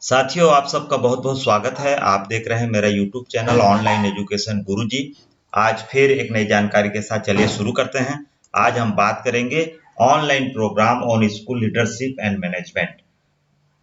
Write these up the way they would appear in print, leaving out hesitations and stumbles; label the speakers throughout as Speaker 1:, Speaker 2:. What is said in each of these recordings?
Speaker 1: साथियों, आप सबका बहुत बहुत स्वागत है। आप देख रहे हैं मेरा यूट्यूब चैनल ऑनलाइन एजुकेशन गुरुजी। आज फिर एक नई जानकारी के साथ चलिए शुरू करते हैं। आज हम बात करेंगे online programme on school leadership and management.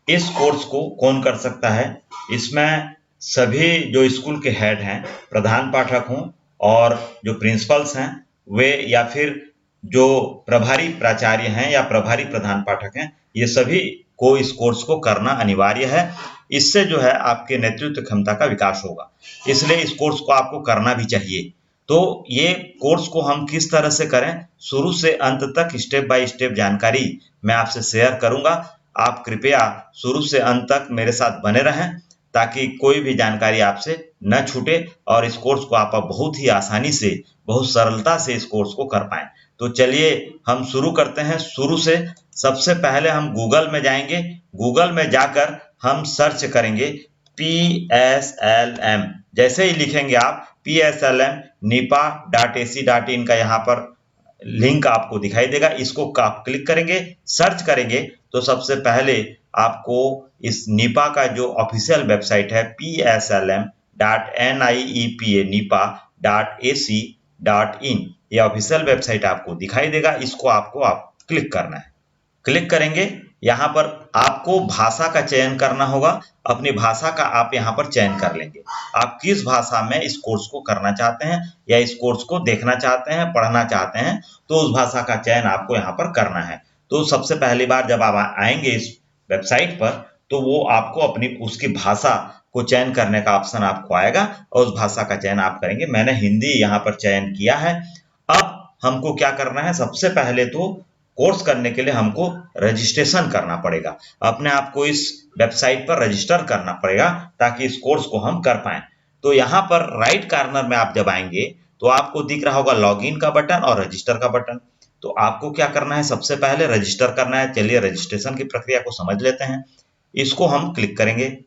Speaker 1: इस कोर्स को कौन कर सकता है? इसमें सभी जो स्कूल के हेड हैं, प्रधान पाठक हों और जो प्रिंसिपल्स हैं वे, या फिर जो प्रभारी प्राचार्य हैं या प्रभारी प्रधान पाठक हैं, ये सभी को इस कोर्स को करना अनिवार्य है। इससे जो है आपके नेतृत्व क्षमता का विकास होगा, इसलिए इस कोर्स को आपको करना भी चाहिए। तो ये कोर्स को हम किस तरह से करें, शुरू से अंत तक स्टेप बाय स्टेप जानकारी मैं आपसे शेयर करूंगा। आप कृपया शुरू से अंत तक मेरे साथ बने रहें ताकि कोई भी जानकारी आपसे न छूटे और इस कोर्स को आप बहुत ही आसानी से, बहुत सरलता से इस कोर्स को कर पाएं। तो चलिए हम शुरू करते हैं शुरू से। सबसे पहले हम गूगल में जाएंगे। गूगल में जाकर हम सर्च करेंगे PSLM। जैसे ही लिखेंगे आप PSLM nipa.ac.in का यहाँ पर लिंक आपको दिखाई देगा। इसको आप क्लिक करेंगे, सर्च करेंगे तो सबसे पहले आपको इस निपा का जो ऑफिशियल वेबसाइट है pslm.nipa.ac.in, ये ऑफिशियल वेबसाइट आपको दिखाई देगा। इसको आपको क्लिक करना है। क्लिक करेंगे, यहाँ पर आपको भाषा का चयन करना होगा। अपनी भाषा का आप यहाँ पर चयन कर लेंगे। आप किस भाषा में इस कोर्स को करना चाहते हैं या इस कोर्स को देखना चाहते हैं, पढ़ना चाहते हैं, तो उस भाषा का चयन आपको यहाँ पर करना है। तो सबसे पहली बार जब आप आएंगे इस वेबसाइट पर, तो वो आपको अपनी उसकी भाषा को चयन करने का ऑप्शन आपको आएगा और उस भाषा का चयन आप करेंगे। मैंने हिंदी यहाँ पर चयन किया है। अब हमको क्या करना है, सबसे पहले तो कोर्स करने के लिए हमको रजिस्ट्रेशन करना पड़ेगा। अपने आप को इस वेबसाइट पर रजिस्टर करना पड़ेगा ताकि इस कोर्स को हम कर पाएं। तो यहाँ पर राइट कॉर्नर में आप जब आएंगे तो आपको दिख रहा होगा लॉगिन का बटन और रजिस्टर का बटन। तो आपको क्या करना है, सबसे पहले रजिस्टर करना है। चलिए रजिस्ट्रेशन की प्रक्रिया को समझ लेते हैं। इसको हम क्लिक करेंगे।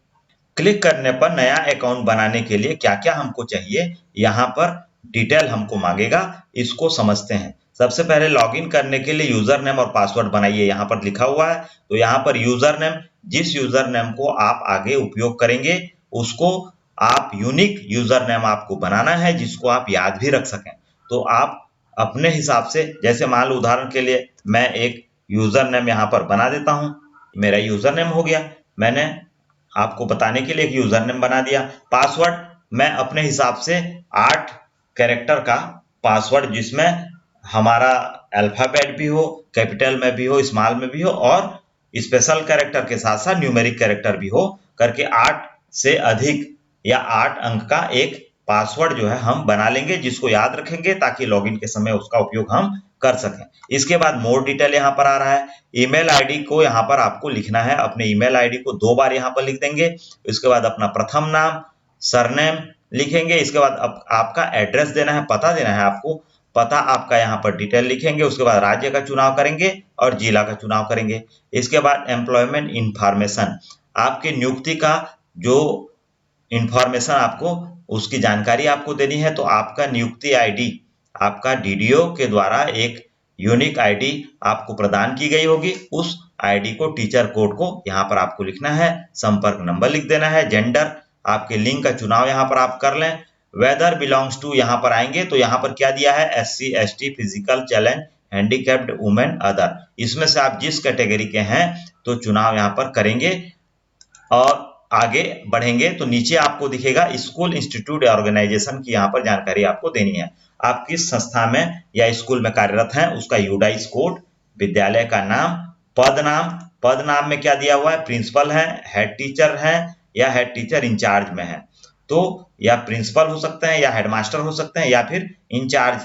Speaker 1: क्लिक करने पर नया अकाउंट बनाने के लिए क्या क्या हमको चाहिए, यहाँ पर डिटेल हमको मांगेगा। इसको समझते हैं। सबसे पहले लॉगिन करने के लिए यूजर नेम और पासवर्ड बनाइए, यहाँ पर लिखा हुआ है। तो यहाँ पर यूजर नेम, जिस यूजर नेम को आप आगे उपयोग करेंगे उसको आप यूनिक यूजर नेम आपको बनाना है, जिसको आप याद भी रख सकें। तो आप अपने हिसाब से, जैसे मान लो उदाहरण के लिए मैं एक यूजर नेम यहाँ पर बना देता हूँ। मेरा यूजर नेम हो गया, मैंने आपको बताने के लिए एक यूजर नेम बना दिया। पासवर्ड मैं अपने हिसाब से 8 कैरेक्टर का पासवर्ड, जिसमें हमारा अल्फाबेट भी हो, कैपिटल में भी हो, स्मॉल में भी हो और स्पेशल कैरेक्टर के साथ साथ न्यूमेरिक कैरेक्टर भी हो, करके 8 से अधिक या 8 अंक का एक पासवर्ड जो है हम बना लेंगे, जिसको याद रखेंगे ताकि लॉगिन के समय उसका उपयोग हम कर सकें। इसके बाद मोर डिटेल यहाँ पर आ रहा है। ईमेल आईडी को यहाँ पर आपको लिखना है। अपने ईमेल आईडी को 2 बार यहाँ पर लिख देंगे। इसके बाद अपना प्रथम नाम, सरनेम लिखेंगे। इसके बाद आपका एड्रेस देना है, पता देना है आपको। पता आपका यहाँ पर डिटेल लिखेंगे। उसके बाद राज्य का चुनाव करेंगे और जिला का चुनाव करेंगे। इसके बाद एम्प्लॉयमेंट इंफॉर्मेशन, आपकी नियुक्ति का जो इंफॉर्मेशन आपको, उसकी जानकारी आपको देनी है। तो आपका नियुक्ति आईडी आपका डीडीओ के द्वारा एक यूनिक आईडी आपको प्रदान की गई होगी। उस आईडी को, टीचर कोड को यहाँ पर आपको लिखना है। संपर्क नंबर लिख देना है। जेंडर, आपके लिंग का चुनाव यहाँ पर आप कर लें। वेदर बिलोंग्स टू यहाँ पर आएंगे तो यहाँ पर क्या दिया है, SC ST, physical challenge, handicapped, women, other. इसमें से आप जिस कैटेगरी के हैं तो चुनाव यहाँ पर करेंगे और आगे बढ़ेंगे तो नीचे आपको दिखेगा स्कूल, इंस्टीट्यूट या ऑर्गेनाइजेशन की यहाँ पर जानकारी आपको देनी है। आप किस संस्था में या स्कूल में कार्यरत हैं, उसका यूडाइस कोड, विद्यालय का नाम, पद नाम में क्या दिया हुआ है, प्रिंसिपल है, हेड टीचर है या हेड टीचर इंचार्ज में है। तो या प्रिंसिपल हो सकते हैं या हेडमास्टर हो सकते हैं या फिर इंचार्ज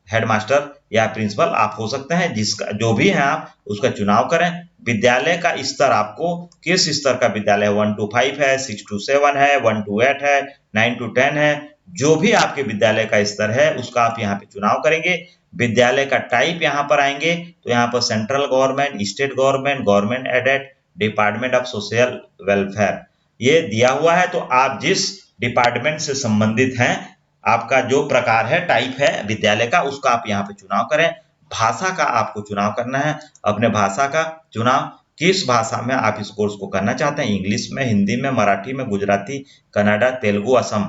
Speaker 1: हेडमास्टर या प्रिंसिपल आप हो सकते हैं। जिसका जो भी है आप उसका चुनाव करें। विद्यालय का स्तर, आपको किस स्तर का विद्यालय, 1 to 5 है, 6 to 7 है, 1 to 8 है, 9 to 10 है, जो भी आपके विद्यालय का स्तर है उसका आप यहाँ पे चुनाव करेंगे। विद्यालय का टाइप यहाँ पर आएंगे तो यहाँ पर central government, state government, government aided, department of social welfare ये दिया हुआ है। तो आप जिस डिपार्टमेंट से संबंधित हैं, आपका जो प्रकार है, टाइप है विद्यालय का, उसका आप यहाँ पे चुनाव करें। भाषा का आपको चुनाव करना है। अपने भाषा का चुनाव किस भाषा में आप इस कोर्स को करना चाहते हैं, इंग्लिश में, हिंदी में, मराठी में, गुजराती, कन्नड़ा, तेलुगु, असम,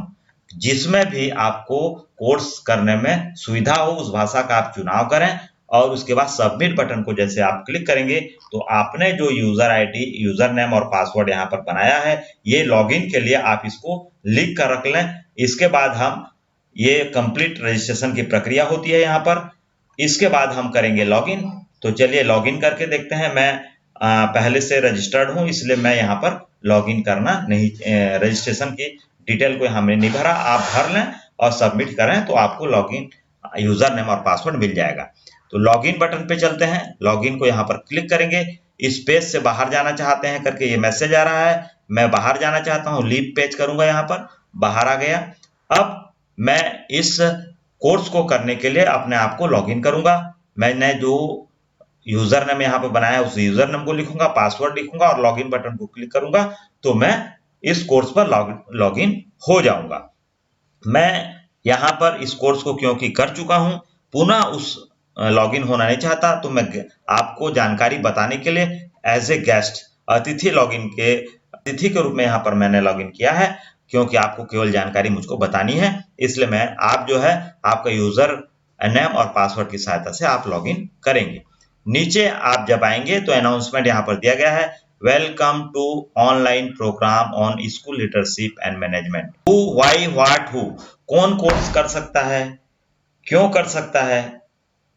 Speaker 1: जिसमें भी आपको कोर्स करने में सुविधा हो उस भाषा का आप चुनाव करें और उसके बाद सबमिट बटन को जैसे आप क्लिक करेंगे तो आपने जो यूजर आईडी, यूजर नेम और पासवर्ड यहाँ पर बनाया है, ये लॉगिन के लिए आप इसको लिख कर रख लें। इसके बाद हम ये कंप्लीट रजिस्ट्रेशन की प्रक्रिया होती है यहाँ पर। इसके बाद हम करेंगे लॉगिन। तो चलिए लॉगिन करके देखते हैं। मैं पहले से रजिस्टर्ड हूं, इसलिए मैं यहाँ पर लॉगिन करना नहीं, रजिस्ट्रेशन की डिटेल को हमने नहीं भरा। आप भर लें और सबमिट करें तो आपको लॉगिन यूजर नेम और पासवर्ड मिल जाएगा। तो लॉगिन बटन पे चलते हैं। लॉगिन को यहाँ पर क्लिक करेंगे। इस पेज से बाहर जाना चाहते हैं करके ये मैसेज आ रहा है, मैं बाहर जाना चाहता हूँ, लीव पेज करूंगा, यहाँ पर बाहर आ गया। अब मैं इस कोर्स को करने के लिए अपने आप को लॉगिन करूंगा। मैंने जो यूजर नेम यहाँ पे बनाया है उस यूजर नेम को लिखूंगा, पासवर्ड लिखूंगा और लॉगिन बटन को क्लिक करूंगा तो मैं इस कोर्स पर लॉगिन हो जाऊंगा। मैं यहाँ पर इस कोर्स को क्योंकि कर चुका हूं, पुनः उस लॉगिन होना नहीं चाहता, तो मैं आपको जानकारी बताने के लिए एज ए गेस्ट अतिथि के रूप में यहाँ पर मैंने लॉगिन किया है, क्योंकि आपको केवल जानकारी मुझको बतानी है। इसलिए मैं आप जो है आपका यूजर नेम और पासवर्ड की सहायता से आप लॉगिन करेंगे। नीचे आप जब आएंगे तो अनाउंसमेंट यहाँ पर दिया गया है, welcome to online programme on school leadership and management. Who, why, what, who, कौन कोर्स कर सकता है, क्यों कर सकता है,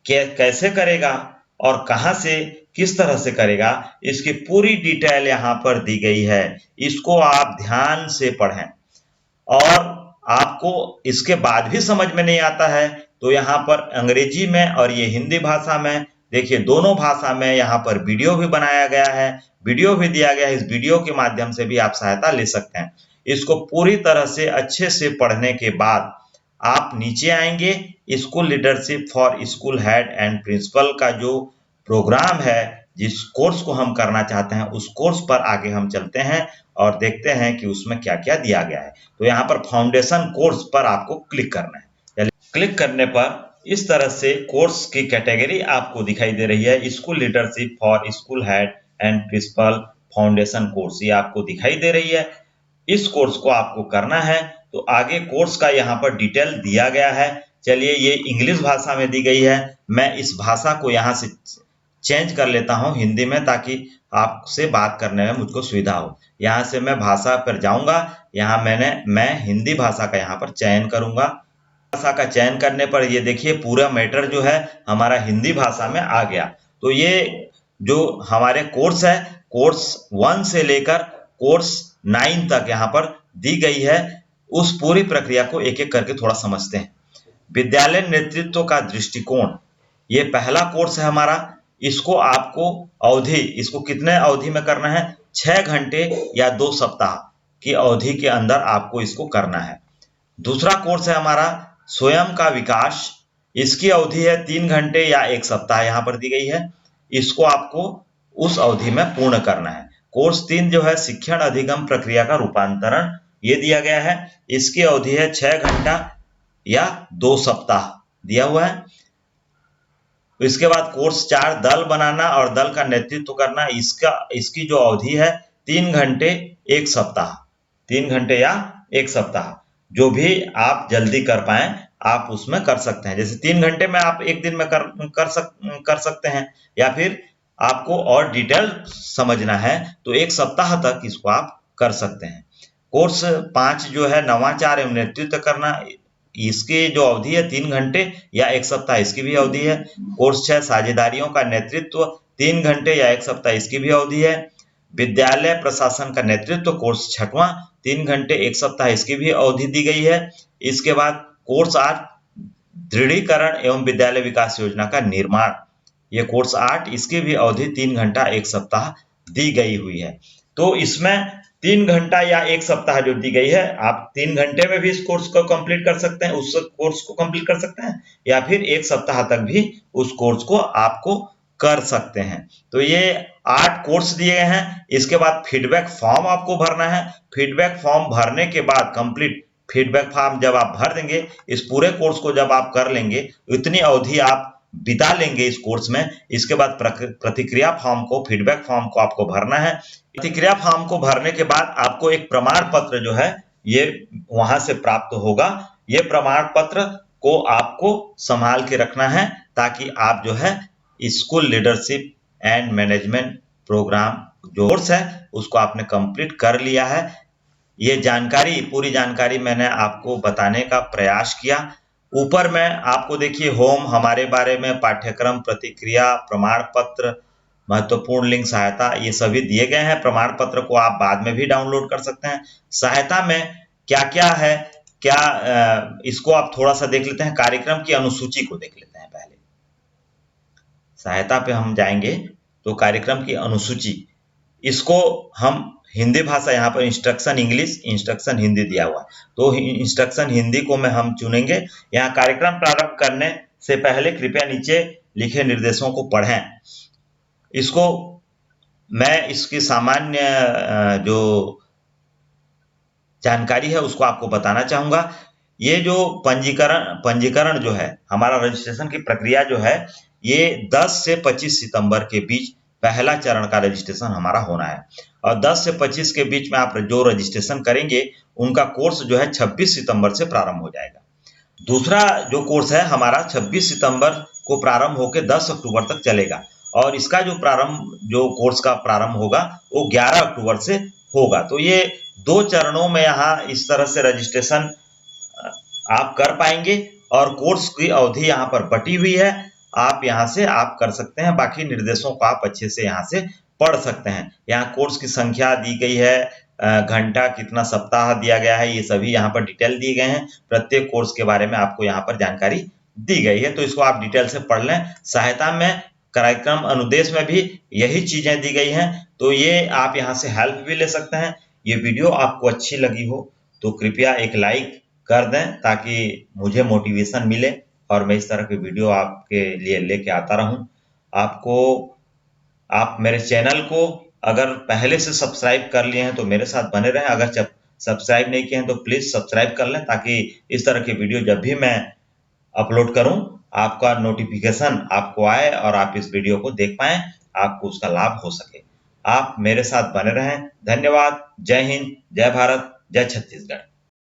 Speaker 1: कैसे करेगा और कहां से किस तरह से करेगा, इसकी पूरी डिटेल यहाँ पर दी गई है। इसको आप ध्यान से पढ़ें और आपको इसके बाद भी समझ में नहीं आता है तो यहाँ पर अंग्रेजी में और ये हिंदी भाषा में, देखिए दोनों भाषा में यहाँ पर वीडियो भी बनाया गया है, वीडियो भी दिया गया है। इस वीडियो के माध्यम से भी आप सहायता ले सकते हैं। इसको पूरी तरह से अच्छे से पढ़ने के बाद आप नीचे आएंगे, school leadership for school head and principal का जो प्रोग्राम है, जिस कोर्स को हम करना चाहते हैं उस कोर्स पर आगे हम चलते हैं और देखते हैं कि उसमें क्या क्या दिया गया है। तो यहाँ पर फाउंडेशन कोर्स पर आपको क्लिक करना है। क्लिक करने पर इस तरह से कोर्स की कैटेगरी आपको दिखाई दे रही है, school leadership for school head and principal foundation course, ये आपको दिखाई दे रही है। इस कोर्स को आपको करना है तो आगे कोर्स का यहाँ पर डिटेल दिया गया है। चलिए ये इंग्लिश भाषा में दी गई है, मैं इस भाषा को यहाँ से चेंज कर लेता हूँ हिंदी में, ताकि आपसे बात करने में मुझको सुविधा हो। यहाँ से मैं भाषा पर जाऊंगा, यहाँ मैं हिंदी भाषा का यहाँ पर चयन करूंगा। भाषा का चयन करने पर ये देखिए पूरा मैटर जो है हमारा हिंदी भाषा में आ गया। तो ये जो हमारे कोर्स है, कोर्स 1 से लेकर कोर्स 9 तक यहाँ पर दी गई है। उस पूरी प्रक्रिया को एक एक करके थोड़ा समझते हैं। विद्यालय नेतृत्व का दृष्टिकोण, ये पहला कोर्स है हमारा। इसको आपको अवधि, इसको कितने अवधि में करना है, 6 घंटे या 2 सप्ताह की अवधि के अंदर आपको इसको करना है। दूसरा कोर्स है हमारा स्वयं का विकास, इसकी अवधि है 3 घंटे या 1 सप्ताह यहाँ पर दी गई है। इसको आपको उस अवधि में पूर्ण करना है। कोर्स 3 जो है शिक्षण अधिगम प्रक्रिया का रूपांतरण, ये दिया गया है, इसकी अवधि है 6 घंटा या 2 सप्ताह दिया हुआ है। इसके बाद कोर्स 4 दल बनाना और दल का नेतृत्व करना, इसकी जो अवधि है 3 घंटे 1 सप्ताह, 3 घंटे या 1 सप्ताह, जो भी आप जल्दी कर पाए आप उसमें कर सकते हैं। जैसे 3 घंटे में आप एक दिन में कर सकते हैं, या फिर आपको और डिटेल समझना है तो 1 सप्ताह तक इसको आप कर सकते हैं। कोर्स 5 जो है नवाचार एवं नेतृत्व करना, इसकी जो अवधि है 3 घंटे या 1 सप्ताह, इसकी भी अवधि है। कोर्स 6 साझेदारियों का नेतृत्व, 3 घंटे या 1 सप्ताह, इसकी भी अवधि है। विद्यालय प्रशासन का नेतृत्व, कोर्स 6वां, 3 घंटे 1 सप्ताह, इसकी भी अवधि दी गई है। इसके बाद कोर्स 8 दृढ़ीकरण एवं विद्यालय विकास योजना का निर्माण, ये कोर्स 8, इसकी भी अवधि 3 घंटा 1 सप्ताह दी गई हुई है। तो इसमें 3 घंटा या 1 सप्ताह जो दी गई है, आप 3 घंटे में भी इस कोर्स को कंप्लीट कर सकते हैं, उस कोर्स को कंप्लीट कर सकते हैं, या फिर 1 सप्ताह तक भी उस कोर्स को आपको कर सकते हैं। तो ये 8 कोर्स दिए गए हैं। इसके बाद फीडबैक फॉर्म आपको भरना है। फीडबैक फॉर्म भरने के बाद कंप्लीट फीडबैक फॉर्म जब आप भर देंगे, इस पूरे कोर्स को जब आप कर लेंगे, इतनी अवधि आप बिता लेंगे इस कोर्स में, इसके बाद प्रतिक्रिया फॉर्म को, फीडबैक फॉर्म को आपको भरना है। प्रतिक्रिया फॉर्म को भरने के बाद आपको एक प्रमाण पत्र जो है ये वहां से प्राप्त होगा। ये प्रमाण पत्र को आपको संभाल के रखना है ताकि आप जो है school leadership and management program जो कोर्स है उसको आपने कंप्लीट कर लिया है। ये जानकारी, पूरी जानकारी मैंने आपको बताने का प्रयास किया। ऊपर में आपको देखिए होम, हमारे बारे में, पाठ्यक्रम, प्रतिक्रिया, प्रमाण पत्र, महत्वपूर्ण लिंक, सहायता, ये सभी दिए गए हैं। प्रमाण पत्र को आप बाद में भी डाउनलोड कर सकते हैं। सहायता में क्या क्या है, क्या इसको आप थोड़ा सा देख लेते हैं। कार्यक्रम की अनुसूची को देख लेते हैं पहले। सहायता पे हम जाएंगे तो कार्यक्रम की अनुसूची, इसको हम हिंदी भाषा, यहाँ पर इंस्ट्रक्शन इंग्लिश, इंस्ट्रक्शन हिंदी दिया हुआ, तो इंस्ट्रक्शन हिंदी को में हम चुनेंगे। यहाँ कार्यक्रम प्रारंभ करने से पहले कृपया नीचे लिखे निर्देशों को पढ़ें। इसको मैं इसकी सामान्य जो जानकारी है उसको आपको बताना चाहूंगा। ये जो पंजीकरण जो है, हमारा रजिस्ट्रेशन की प्रक्रिया जो है, ये 10 से 25 सितंबर के बीच पहला चरण का रजिस्ट्रेशन हमारा होना है। और 10 से 25 के बीच में आप जो रजिस्ट्रेशन करेंगे उनका कोर्स जो है 26 सितंबर से प्रारंभ हो जाएगा। दूसरा जो कोर्स है हमारा 26 सितंबर को प्रारंभ होकर 10 अक्टूबर तक चलेगा। और इसका जो कोर्स का प्रारंभ होगा वो 11 अक्टूबर से होगा। तो ये 2 चरणों में यहाँ इस तरह से रजिस्ट्रेशन आप कर पाएंगे और कोर्स की अवधि यहाँ पर बटी हुई है। आप यहाँ से आप कर सकते हैं, बाकी निर्देशों को आप अच्छे से यहाँ से पढ़ सकते हैं। यहाँ कोर्स की संख्या दी गई है, घंटा कितना सप्ताह दिया गया है, ये सभी यहाँ पर डिटेल दिए गए हैं। प्रत्येक कोर्स के बारे में आपको यहाँ पर जानकारी दी गई है, तो इसको आप डिटेल से पढ़ लें। सहायता में, कार्यक्रम अनुदेश में भी यही चीजें दी गई हैं, तो ये आप यहाँ से हेल्प भी ले सकते हैं। ये वीडियो आपको अच्छी लगी हो तो कृपया एक लाइक कर दें ताकि मुझे मोटिवेशन मिले और मैं इस तरह की वीडियो आपके लिए लेके आता रहूं। आप मेरे चैनल को अगर पहले से सब्सक्राइब कर लिए हैं तो मेरे साथ बने रहें। अगर सब्सक्राइब नहीं किए हैं तो प्लीज सब्सक्राइब कर लें ताकि इस तरह की वीडियो जब भी मैं अपलोड करूं आपका नोटिफिकेशन आपको आए और आप इस वीडियो को देख पाएं, आपको उसका लाभ हो सके। आप मेरे साथ बने रहें। धन्यवाद। जय हिंद, जय भारत, जय छत्तीसगढ़।